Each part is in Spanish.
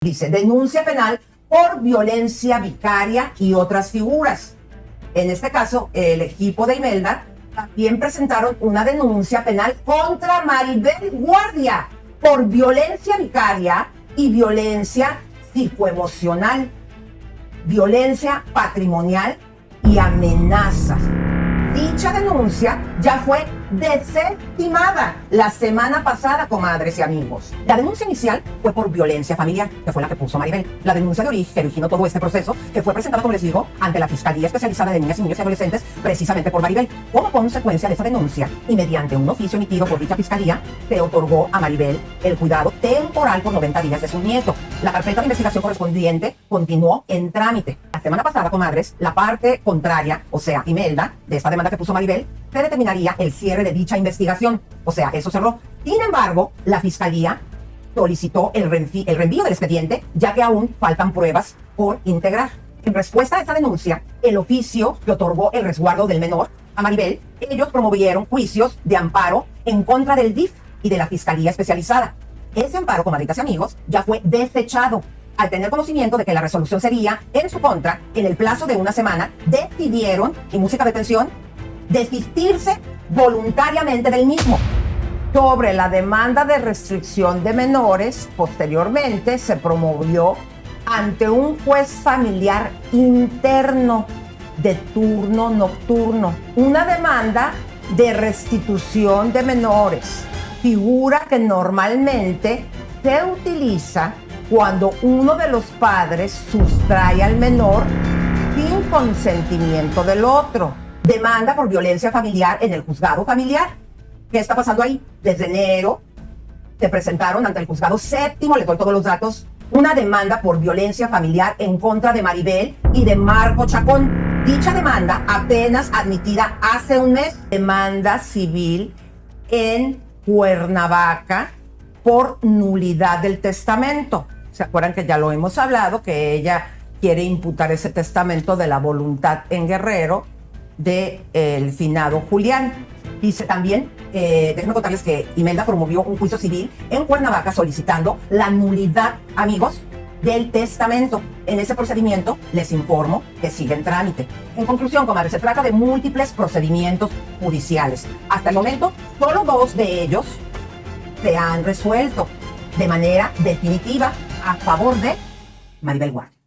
Dice, denuncia penal por violencia vicaria y otras figuras. En este caso, el equipo de Imelda también presentaron una denuncia penal contra Maribel Guardia por violencia vicaria y violencia psicoemocional, violencia patrimonial y amenazas. Dicha denuncia ya fue desestimada la semana pasada, comadres y amigos. La denuncia inicial fue por violencia familiar, que fue la que puso Maribel. La denuncia de origen que originó todo este proceso, que fue presentada, como les digo, ante la Fiscalía Especializada de Niñas y Niños y Adolescentes, precisamente por Maribel. Como consecuencia de esa denuncia, y mediante un oficio emitido por dicha Fiscalía, se otorgó a Maribel el cuidado temporal por 90 días de su nieto. La carpeta de investigación correspondiente continuó en trámite. La semana pasada, comadres, la parte contraria, o sea, Imelda, de esta demanda que puso Maribel, se determinaría el cierre de dicha investigación. O sea, eso cerró. Sin embargo, la Fiscalía solicitó el reenvío del expediente, ya que aún faltan pruebas por integrar. En respuesta a esta denuncia, el oficio que otorgó el resguardo del menor a Maribel, ellos promovieron juicios de amparo en contra del DIF y de la Fiscalía Especializada. Ese amparo, comadritas y amigos, ya fue desechado. Al tener conocimiento de que la resolución sería en su contra, en el plazo de una semana, decidieron, y música de tensión, desistirse voluntariamente del mismo. Sobre la demanda de restricción de menores, posteriormente se promovió ante un juez familiar interno de turno nocturno una demanda de restitución de menores, figura que normalmente se utiliza cuando uno de los padres sustrae al menor sin consentimiento del otro. Demanda por violencia familiar en el juzgado familiar. ¿Qué está pasando ahí? Desde enero se presentaron ante el juzgado séptimo, les doy todos los datos, una demanda por violencia familiar en contra de Maribel y de Marco Chacón. Dicha demanda apenas admitida hace un mes. Demanda civil en Cuernavaca por nulidad del testamento. ¿Se acuerdan que ya lo hemos hablado? Que ella quiere imputar ese testamento de la voluntad en Guerrero del finado Julián. Dice también, déjenme contarles que Imelda promovió un juicio civil en Cuernavaca solicitando la nulidad, amigos, del testamento. En ese procedimiento les informo que sigue en trámite. En conclusión, comadres, se trata de múltiples procedimientos judiciales. Hasta el momento, solo 2 de ellos se han resuelto de manera definitiva a favor de Maribel Guardia.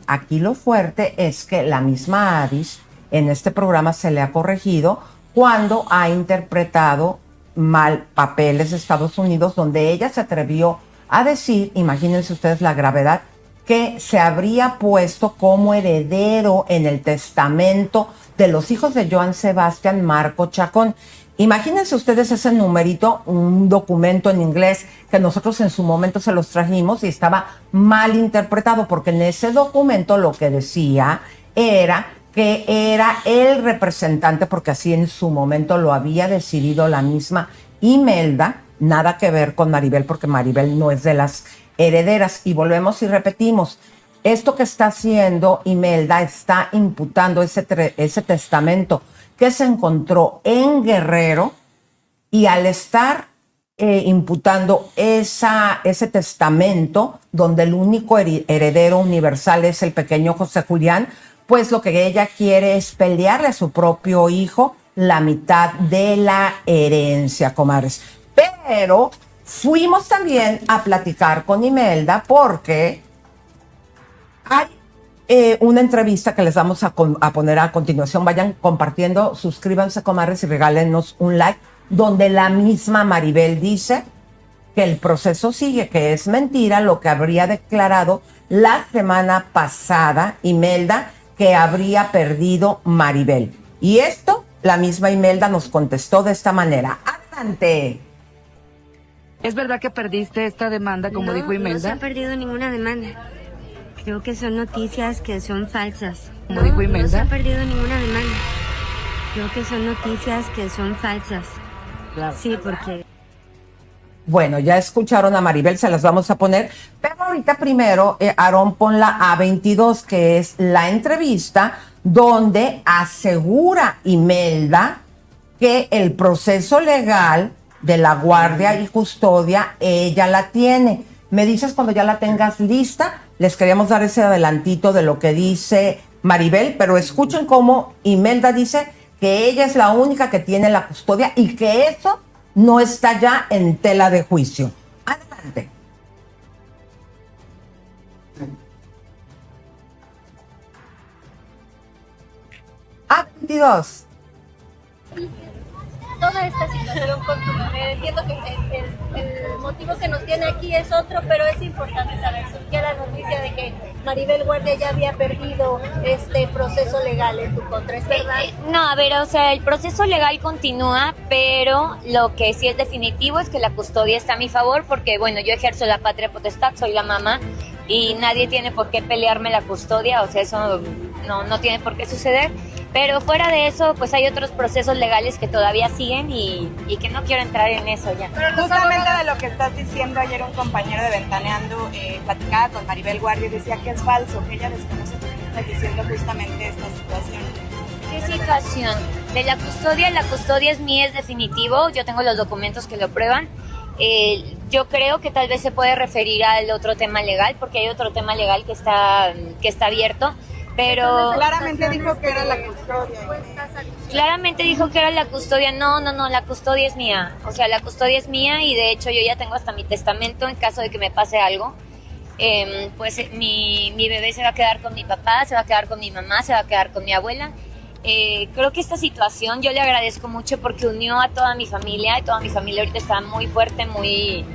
Aquí lo fuerte es que la misma Addis en este programa se le ha corregido cuando ha interpretado mal papeles de Estados Unidos, donde ella se atrevió a decir, imagínense ustedes la gravedad, que se habría puesto como heredero en el testamento de los hijos de Joan Sebastián Marco Chacón. Imagínense ustedes ese numerito, un documento en inglés que nosotros en su momento se los trajimos y estaba mal interpretado, porque en ese documento lo que decía era que era el representante, porque así en su momento lo había decidido la misma Imelda, nada que ver con Maribel, porque Maribel no es de las herederas. Y volvemos y repetimos, esto que está haciendo Imelda está imputando ese testamento que se encontró en Guerrero, y al estar imputando ese testamento donde el único heredero universal es el pequeño José Julián, pues lo que ella quiere es pelearle a su propio hijo la mitad de la herencia, comadres. Pero fuimos también a platicar con Imelda porque hay una entrevista que les vamos a poner a continuación. Vayan compartiendo, suscríbanse, comadres, y regálenos un like, donde la misma Maribel dice que el proceso sigue, que es mentira lo que habría declarado la semana pasada Imelda, que habría perdido Maribel. Y esto, la misma Imelda nos contestó de esta manera. ¡Adelante! ¿Es verdad que perdiste esta demanda, como dijo Imelda? No se ha perdido ninguna demanda. Creo que son noticias que son falsas. Como dijo Imelda. No se ha perdido ninguna demanda. Creo que son noticias que son falsas. Claro. Sí, porque... Bueno, ya escucharon a Maribel, se las vamos a poner, pero ahorita primero, Aarón, pon la A22, que es la entrevista donde asegura Imelda que el proceso legal de la guardia y custodia, ella la tiene. Me dices cuando ya la tengas lista. Les queríamos dar ese adelantito de lo que dice Maribel, pero escuchen cómo Imelda dice que ella es la única que tiene la custodia y que eso no está ya en tela de juicio. Adelante. A22. Toda esta situación con tu mujer, entiendo que el motivo que nos tiene aquí es otro, pero es importante saber, surgió la noticia de que Maribel Guardia ya había perdido este proceso legal en tu contra, ¿es verdad? No, a ver, o sea, el proceso legal continúa, pero lo que sí es definitivo es que la custodia está a mi favor, porque bueno, yo ejerzo la patria potestad, soy la mamá, y nadie tiene por qué pelearme la custodia, o sea, eso no tiene por qué suceder. Pero fuera de eso, pues hay otros procesos legales que todavía siguen y que no quiero entrar en eso ya. Pero justamente de lo que estás diciendo, ayer un compañero de Ventaneando platicaba con Maribel Guardia y decía que es falso, que ella desconoce por qué estás diciendo justamente esta situación. ¿Qué situación? De la custodia es mía, es definitivo, yo tengo los documentos que lo prueban. Yo creo que tal vez se puede referir al otro tema legal, porque hay otro tema legal que está abierto. Pero claramente dijo que era la custodia. Claramente dijo que era la custodia. No, la custodia es mía. O sea, la custodia es mía y de hecho yo ya tengo hasta mi testamento en caso de que me pase algo. Pues mi bebé se va a quedar con mi papá, se va a quedar con mi mamá, se va a quedar con mi abuela. Creo que esta situación yo le agradezco mucho porque unió a toda mi familia y toda mi familia ahorita está muy fuerte, muy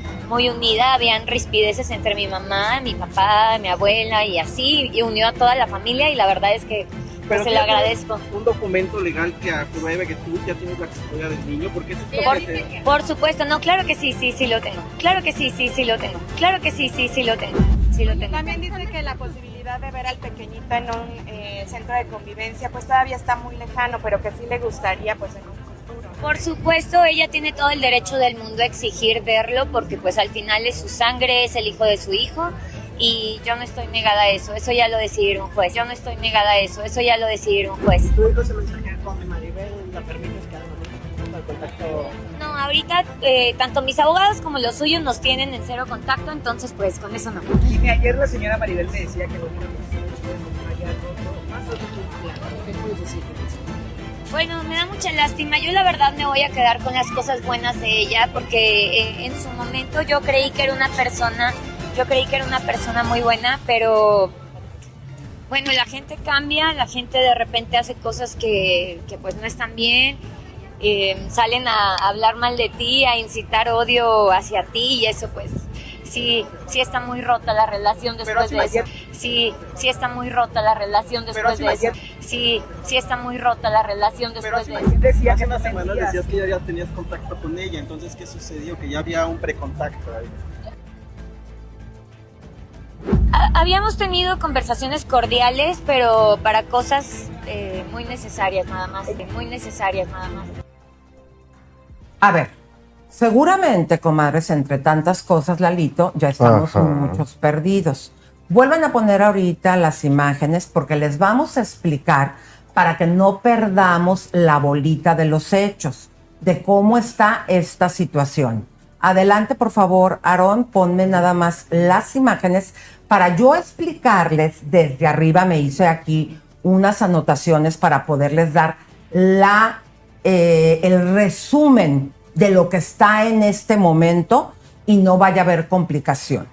unida. Habían rispideces entre mi mamá, mi papá, mi abuela y así, y unió a toda la familia y la verdad es que pues, se lo agradezco. Un documento legal que apruebe que tú ya tienes la custodia del niño, porque es por supuesto, no, claro que sí lo tengo. Claro que sí lo tengo. Claro que sí lo tengo. Sí lo tengo. También dice que la posibilidad de ver al pequeñito en un centro de convivencia pues todavía está muy lejano, pero que sí le gustaría pues en un futuro. Por supuesto, ella tiene todo el derecho del mundo a exigir verlo porque pues al final es su sangre, es el hijo de su hijo y yo no estoy negada a eso ya lo decidirá un juez. Ya lo decidirá un juez. ¿Tú ese mensaje con Maribel la permites que hagan el contacto? No, ahorita tanto mis abogados como los suyos nos tienen en cero contacto, entonces pues con eso no. Y de ayer la señora Maribel me decía que lo único que haya roto más de tu plan. ¿Qué puedes decir de eso? Bueno, me da mucha lástima. Yo la verdad me voy a quedar con las cosas buenas de ella porque en su momento yo creí que era una persona muy buena, pero bueno, la gente cambia, la gente de repente hace cosas que pues no están bien, salen a hablar mal de ti, a incitar odio hacia ti y eso pues sí está muy rota la relación después de eso. Sí está muy rota la relación después de eso. Sí está muy rota la relación después de eso. Decía que hace unas semanas decías que ya tenías contacto con ella, entonces ¿qué sucedió? Que ya había un precontacto ahí. Habíamos tenido conversaciones cordiales, pero para cosas muy necesarias nada más. A ver, seguramente, comadres, entre tantas cosas, Lalito, ya estamos muchos perdidos. Vuelvan a poner ahorita las imágenes porque les vamos a explicar para que no perdamos la bolita de los hechos, de cómo está esta situación. Adelante, por favor, Aarón, ponme nada más las imágenes para yo explicarles desde arriba. Me hice aquí unas anotaciones para poderles dar el resumen de lo que está en este momento y no vaya a haber complicación.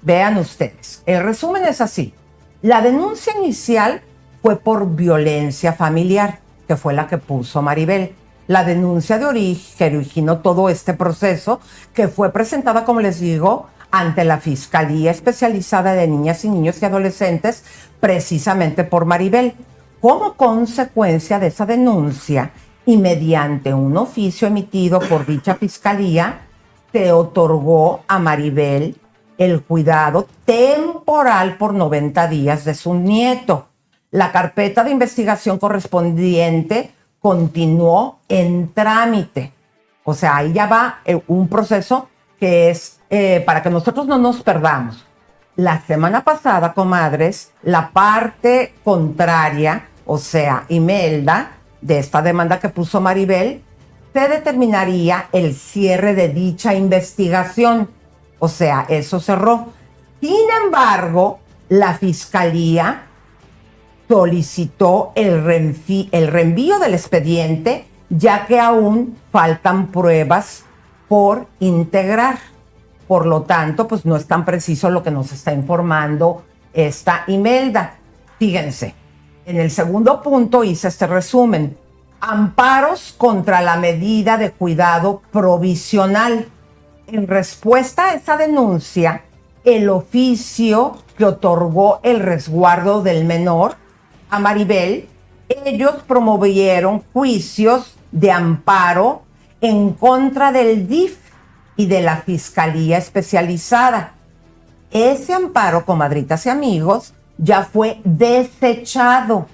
Vean ustedes, el resumen es así. La denuncia inicial fue por violencia familiar, que fue la que puso Maribel. La denuncia de origen que originó todo este proceso, que fue presentada, como les digo, ante la Fiscalía Especializada de Niñas y Niños y Adolescentes, precisamente por Maribel. Como consecuencia de esa denuncia y mediante un oficio emitido por dicha Fiscalía, se otorgó a Maribel el cuidado temporal por 90 días de su nieto. La carpeta de investigación correspondiente continuó en trámite. O sea, ahí ya va un proceso que es para que nosotros no nos perdamos. La semana pasada, comadres, la parte contraria, o sea, Imelda, de esta demanda que puso Maribel, se determinaría el cierre de dicha investigación. O sea, eso cerró. Sin embargo, la Fiscalía solicitó el reenvío del expediente, ya que aún faltan pruebas por integrar. Por lo tanto, pues no es tan preciso lo que nos está informando esta Imelda. Fíjense, en el segundo punto hice este resumen. Amparos contra la medida de cuidado provisional. En respuesta a esa denuncia, el oficio que otorgó el resguardo del menor a Maribel, ellos promovieron juicios de amparo en contra del DIF y de la Fiscalía Especializada. Ese amparo, comadritas y amigos, ya fue desechado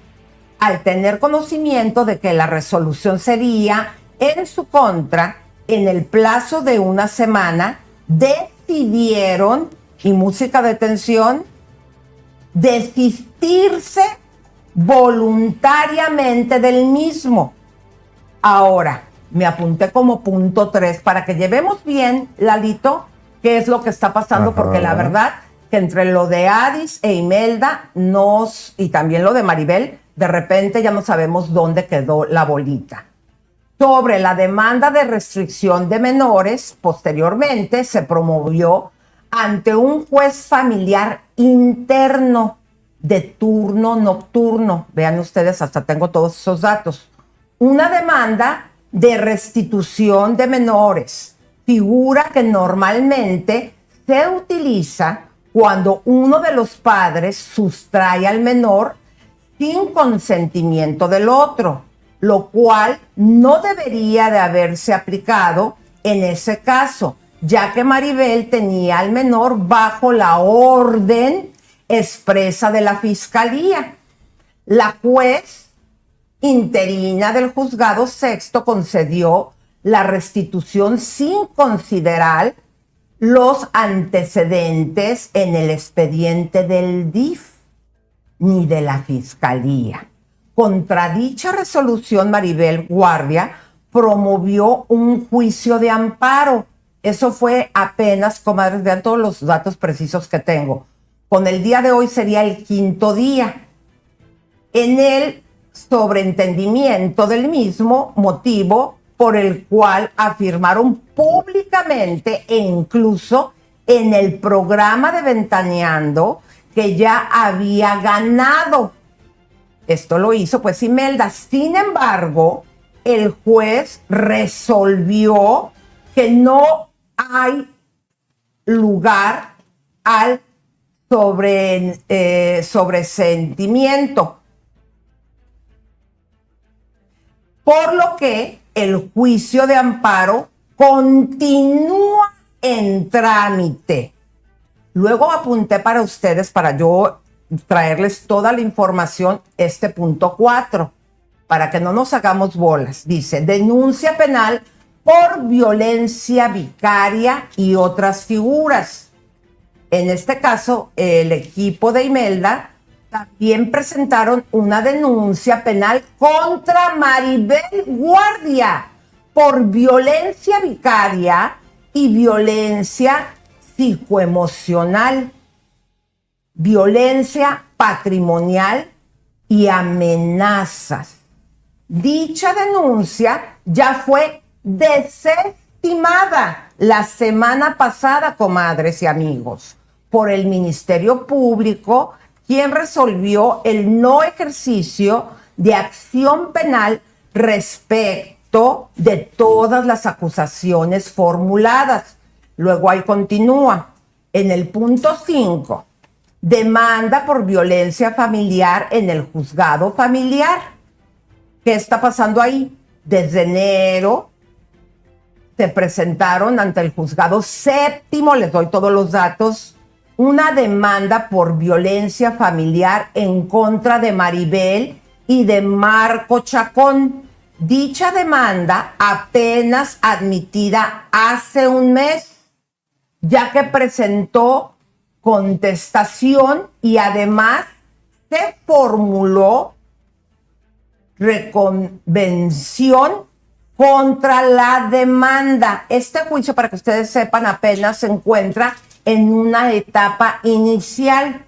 al tener conocimiento de que la resolución sería en su contra. En el plazo de una semana decidieron, y música de tensión, desistirse voluntariamente del mismo. Ahora, me apunté como punto 3 para que llevemos bien, Lalito, qué es lo que está pasando, porque la verdad que entre lo de Adis e Imelda y también lo de Maribel, de repente ya no sabemos dónde quedó la bolita. Sobre la demanda de restricción de menores, posteriormente se promovió ante un juez familiar interno de turno nocturno. Vean ustedes, hasta tengo todos esos datos. Una demanda de restitución de menores, figura que normalmente se utiliza cuando uno de los padres sustrae al menor sin consentimiento del otro, lo cual no debería de haberse aplicado en ese caso, ya que Maribel tenía al menor bajo la orden expresa de la Fiscalía. La juez interina del Juzgado Sexto concedió la restitución sin considerar los antecedentes en el expediente del DIF ni de la Fiscalía. Contra dicha resolución, Maribel Guardia promovió un juicio de amparo. Eso fue apenas, comadres, vean todos los datos precisos que tengo. Con el día de hoy sería el 5º día. En el sobreentendimiento del mismo motivo por el cual afirmaron públicamente e incluso en el programa de Ventaneando que ya había ganado. Esto lo hizo pues Imelda. Sin embargo, el juez resolvió que no hay lugar al sobresentimiento, por lo que el juicio de amparo continúa en trámite. Luego apunté para ustedes, para yo traerles toda la información, este punto 4, para que no nos hagamos bolas. Dice, denuncia penal por violencia vicaria y otras figuras. En este caso, el equipo de Imelda también presentaron una denuncia penal contra Maribel Guardia por violencia vicaria y violencia psicoemocional, violencia patrimonial y amenazas. Dicha denuncia ya fue desestimada la semana pasada, comadres y amigos, por el Ministerio Público, quien resolvió el no ejercicio de acción penal respecto de todas las acusaciones formuladas. Luego ahí continúa. En el punto 5, demanda por violencia familiar en el juzgado familiar. ¿Qué está pasando ahí? Desde enero se presentaron ante el juzgado séptimo, les doy todos los datos, una demanda por violencia familiar en contra de Maribel y de Marco Chacón. Dicha demanda apenas admitida hace un mes, ya que presentó contestación y además se formuló reconvención contra la demanda. Este juicio, para que ustedes sepan, apenas se encuentra en una etapa inicial,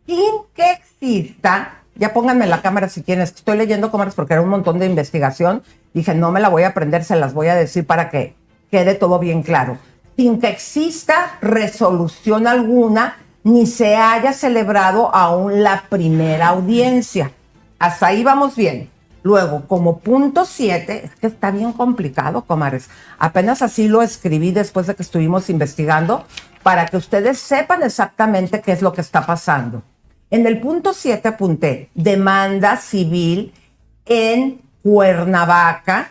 sin que exista. Ya pónganme la cámara si quieren, estoy leyendo cámaras porque era un montón de investigación. Dije, no me la voy a aprender, se las voy a decir para que quede todo bien claro. Sin que exista resolución alguna, ni se haya celebrado aún la primera audiencia. Hasta ahí vamos bien. Luego, como punto 7, es que está bien complicado, comadres. Apenas así lo escribí después de que estuvimos investigando para que ustedes sepan exactamente qué es lo que está pasando. En el punto 7 apunté demanda civil en Cuernavaca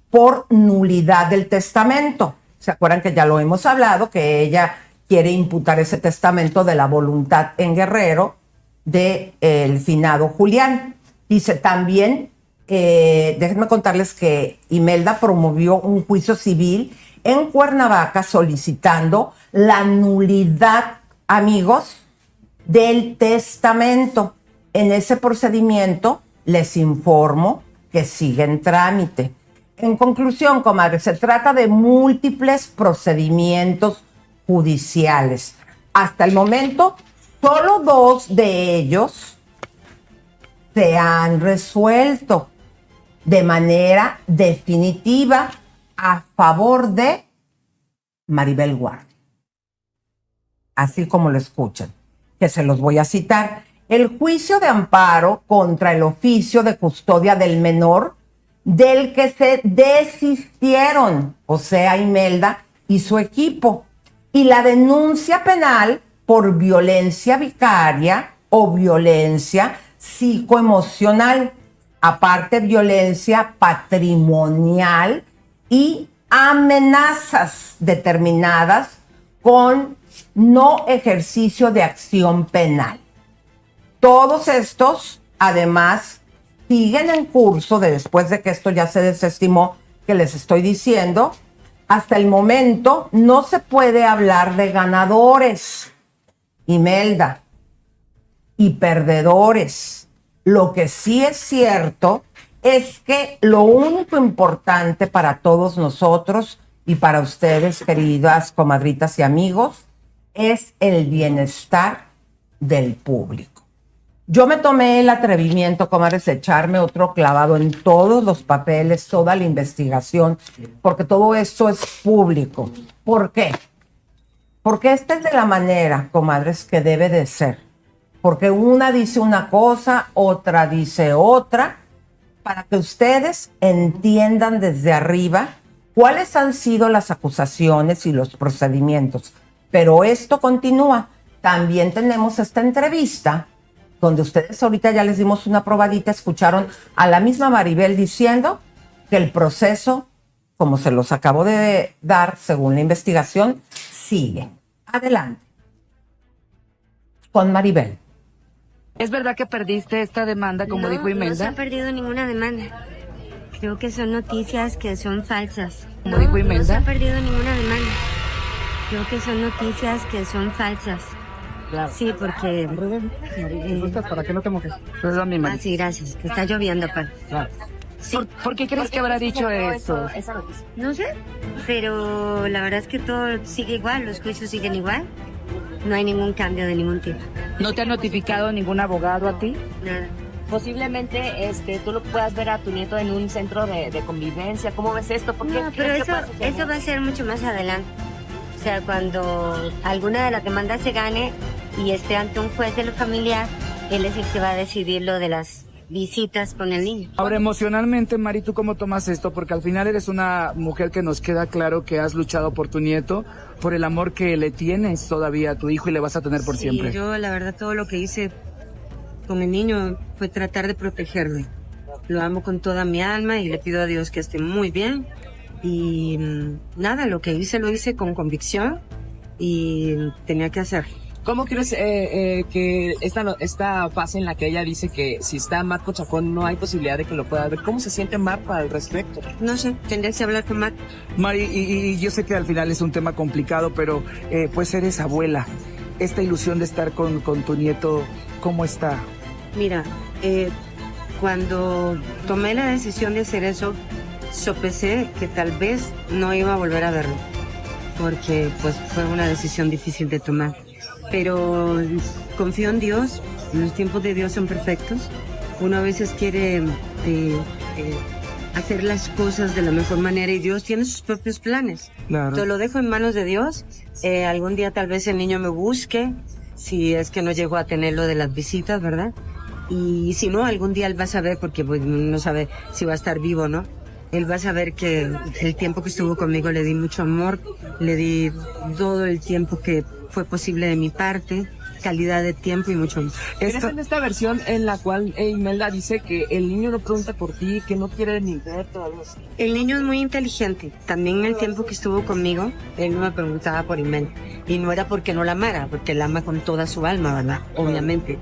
por nulidad del testamento. ¿Se acuerdan que ya lo hemos hablado? Que ella quiere imputar ese testamento de la voluntad en Guerrero del finado Julián. Dice también, déjenme contarles que Imelda promovió un juicio civil en Cuernavaca solicitando la nulidad, amigos, del testamento. En ese procedimiento les informo que sigue en trámite. En conclusión, comadre, se trata de múltiples procedimientos judiciales. Hasta el momento, solo 2 de ellos se han resuelto de manera definitiva a favor de Maribel Guardia. Así como lo escuchan, que se los voy a citar. El juicio de amparo contra el oficio de custodia del menor del que se desistieron, o sea, Imelda y su equipo, y la denuncia penal por violencia vicaria o violencia psicoemocional, aparte violencia patrimonial y amenazas determinadas con no ejercicio de acción penal. Todos estos, además, siguen en curso después de que esto ya se desestimó, que les estoy diciendo. Hasta el momento no se puede hablar de ganadores, Imelda, y perdedores. Lo que sí es cierto es que lo único importante para todos nosotros y para ustedes, queridas comadritas y amigos, es el bienestar del público. Yo me tomé el atrevimiento, comadres, de echarme otro clavado en todos los papeles, toda la investigación, porque todo esto es público. ¿Por qué? Porque esta es de la manera, comadres, que debe de ser. Porque una dice una cosa, otra dice otra, para que ustedes entiendan desde arriba cuáles han sido las acusaciones y los procedimientos. Pero esto continúa. También tenemos esta entrevista donde ustedes ahorita ya les dimos una probadita, escucharon a la misma Maribel diciendo que el proceso, como se los acabo de dar según la investigación, sigue. Adelante. Con Maribel. ¿Es verdad que perdiste esta demanda, como dijo Imelda? No se ha perdido ninguna demanda. Creo que son noticias que son falsas. Como dijo Imelda. No se ha perdido ninguna demanda. Creo que son noticias que son falsas. Claro. Sí, porque... ¿Para que no te mojes? Pues a mi Ah, madre. sí, gracias. Que está lloviendo, aparte. Claro. Sí. ¿Por qué crees que habrá dicho eso? No sé, pero la verdad es que todo sigue igual, los juicios siguen igual. No hay ningún cambio de ningún tipo. ¿No te ha notificado ningún abogado a ti? Nada. Posiblemente tú lo puedas ver a tu nieto en un centro de convivencia. ¿Cómo ves esto? ¿Por qué No, pero crees que puede suceder? eso va a ser mucho más adelante. O sea, cuando alguna de las demandas se gane y esté ante un juez de lo familiar, él es el que va a decidir lo de las visitas con el niño. Ahora, emocionalmente, Mari, ¿tú cómo tomas esto? Porque al final eres una mujer que nos queda claro que has luchado por tu nieto, por el amor que le tienes todavía a tu hijo y le vas a tener por siempre. Yo, la verdad, todo lo que hice con el niño fue tratar de protegerme. Lo amo con toda mi alma y le pido a Dios que esté muy bien. Y nada, lo que hice lo hice con convicción y tenía que hacer. ¿Cómo crees que esta fase en la que ella dice que si está Marco Chacón no hay posibilidad de que lo pueda ver? ¿Cómo se siente Marco al respecto? No sé, tendría que hablar con Mac. Mari, y yo sé que al final es un tema complicado, pero pues eres abuela. Esta ilusión de estar con tu nieto, ¿cómo está? Mira, cuando tomé la decisión de hacer eso, sopesé que tal vez no iba a volver a verlo, porque pues fue una decisión difícil de tomar. Pero confío en Dios, los tiempos de Dios son perfectos. Uno a veces quiere hacer las cosas de la mejor manera y Dios tiene sus propios planes. Claro. Te lo dejo en manos de Dios. Algún día tal vez el niño me busque, si es que no llego a tener lo de las visitas, ¿verdad? Y si no, algún día él va a saber, porque pues, no sabe si va a estar vivo o no. Él va a saber que el tiempo que estuvo conmigo le di mucho amor, le di todo el tiempo que fue posible de mi parte, calidad de tiempo y mucho más. ¿Crees en esta versión en la cual Imelda dice que el niño no pregunta por ti, que no quiere ni verte o algo así? El niño es muy inteligente. También en el tiempo que estuvo conmigo, él no me preguntaba por Imelda. Y no era porque no la amara, porque la ama con toda su alma, ¿verdad? Obviamente.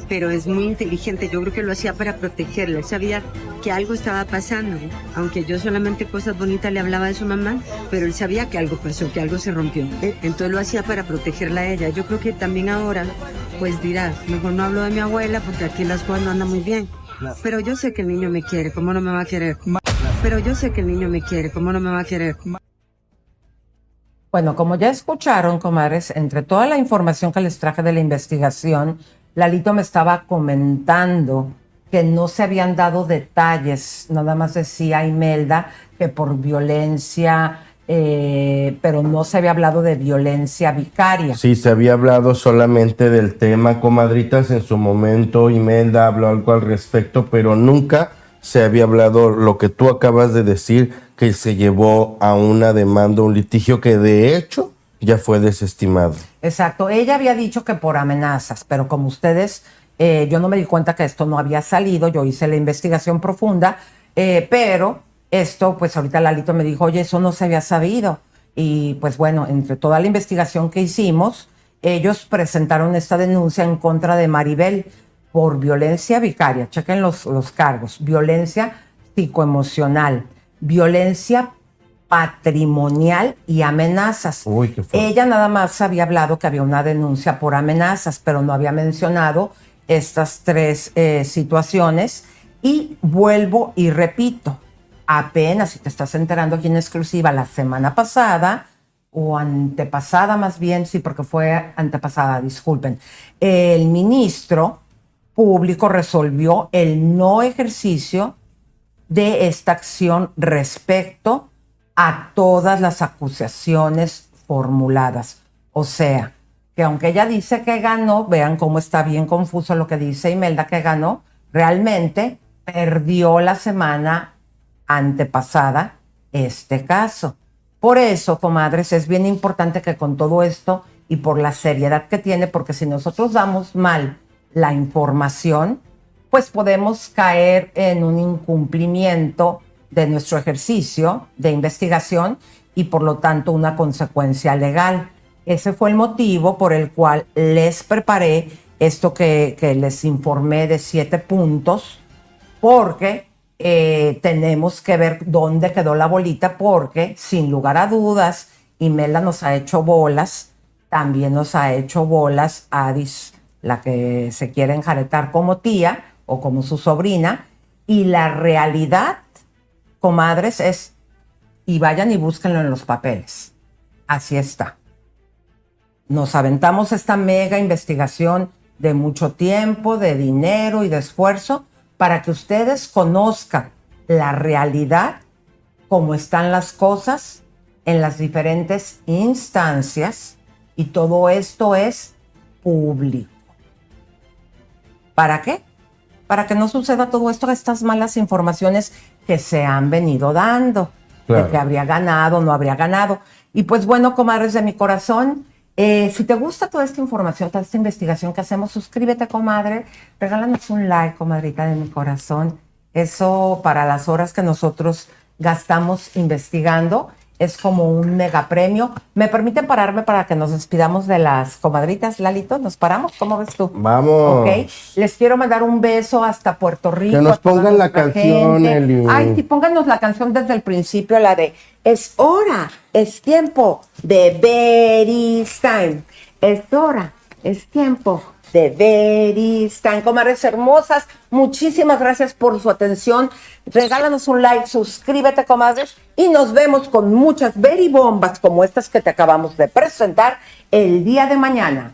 Pero es muy inteligente. Yo creo que lo hacía para protegerla. Él sabía que algo estaba pasando, ¿no? Aunque yo solamente cosas bonitas le hablaba de su mamá, pero él sabía que algo pasó, que algo se rompió. Entonces lo hacía para protegerla a ella. Yo creo que también ahora, pues dirá, mejor no hablo de mi abuela porque aquí las cosas no andan muy bien. Pero yo sé que el niño me quiere, ¿cómo no me va a querer? Pero yo sé que el niño me quiere, ¿cómo no me va a querer? Bueno, como ya escucharon, comadres, entre toda la información que les traje de la investigación, Lalito me estaba comentando que no se habían dado detalles, nada más decía Imelda que por violencia, pero no se había hablado de violencia vicaria. Sí, se había hablado solamente del tema, comadritas, en su momento Imelda habló algo al respecto, pero nunca se había hablado lo que tú acabas de decir, que se llevó a una demanda, un litigio que de hecho ya fue desestimado. Exacto, ella había dicho que por amenazas, pero como ustedes, yo no me di cuenta que esto no había salido, yo hice la investigación profunda, pero esto, pues ahorita Lalito me dijo, oye, eso no se había sabido. Y pues bueno, entre toda la investigación que hicimos, ellos presentaron esta denuncia en contra de Maribel por violencia vicaria, chequen los cargos, violencia psicoemocional, violencia patrimonial y amenazas. Uy, qué fuerte. Ella nada más había hablado que había una denuncia por amenazas, pero no había mencionado estas tres situaciones. Y vuelvo y repito, apenas si te estás enterando aquí en exclusiva, la semana pasada o antepasada más bien, sí, porque fue antepasada, disculpen, el ministro público resolvió el no ejercicio de esta acción respecto a todas las acusaciones formuladas. O sea, que aunque ella dice que ganó, vean cómo está bien confuso lo que dice Imelda que ganó, realmente perdió la semana antepasada este caso. Por eso, comadres, es bien importante que con todo esto y por la seriedad que tiene, porque si nosotros damos mal la información, pues podemos caer en un incumplimiento de nuestro ejercicio de investigación y por lo tanto una consecuencia legal. Ese fue el motivo por el cual les preparé esto que les informé de 7 puntos, porque tenemos que ver dónde quedó la bolita, porque sin lugar a dudas Imelda nos ha hecho bolas, también nos ha hecho bolas Adis, la que se quiere enjaretar como tía o como su sobrina, y la realidad, comadres, es, y vayan y búsquenlo en los papeles, así está. Nos aventamos esta mega investigación de mucho tiempo, de dinero y de esfuerzo para que ustedes conozcan la realidad, cómo están las cosas en las diferentes instancias, y todo esto es público. ¿Para qué? Para que no suceda todo esto, estas malas informaciones que se han venido dando, claro, de que habría ganado, no habría ganado. Y pues bueno, comadres de mi corazón, si te gusta toda esta información, toda esta investigación que hacemos, suscríbete, comadre, regálanos un like, comadrita de mi corazón. Eso para las horas que nosotros gastamos investigando es como un mega premio. ¿Me permiten pararme para que nos despidamos de las comadritas, Lalito? ¿Nos paramos? ¿Cómo ves tú? Vamos. Ok. Les quiero mandar un beso hasta Puerto Rico. Que nos pongan la canción, Eli. Ay, sí, pónganos la canción desde el principio, la de es hora, es tiempo de Very Time. Es hora, Es tiempo de Veriscan. Comadres hermosas, muchísimas gracias por su atención. Regálanos un like, suscríbete, comadres, y nos vemos con muchas veribombas como estas que te acabamos de presentar el día de mañana.